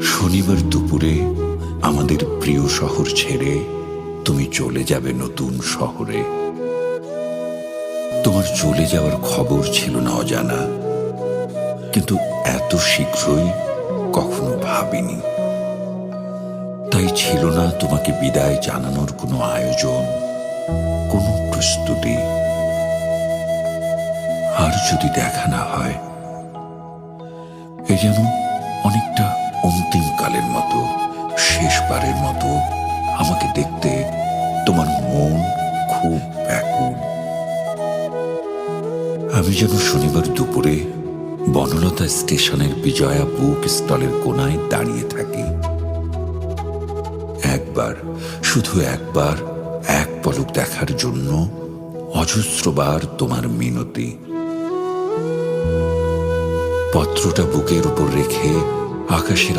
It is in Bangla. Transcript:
শনিবার দুপুরে আমাদের প্রিয় শহর ছেড়ে তুমি চলে যাবে নতুন শহরে। তোমার চলে যাওয়ার খবর ছিল না অজানা, কিন্তু এত শীঘ্রই কখনো ভাবিনি। তাই ছিল না তোমাকে বিদায় জানানোর কোনো আয়োজন, কোনো প্রস্তুতি। আর যদি দেখা না হয়, এ যেন অনেকটা অন্তিমকালের মতো, শেষবারের মতো আমাকে দেখতে তোমার মন খুব ব্যাকুল। আমি যেন শনিবার দুপুরে বনলতা স্টেশনের বিজয়া বুক স্টলের কোনায় দাঁড়িয়ে থাকি। একবার, শুধু একবার, এক পলক দেখার জন্য অজস্রবার তোমার মিনতি। পত্রটা বুকের উপর রেখে আকাশের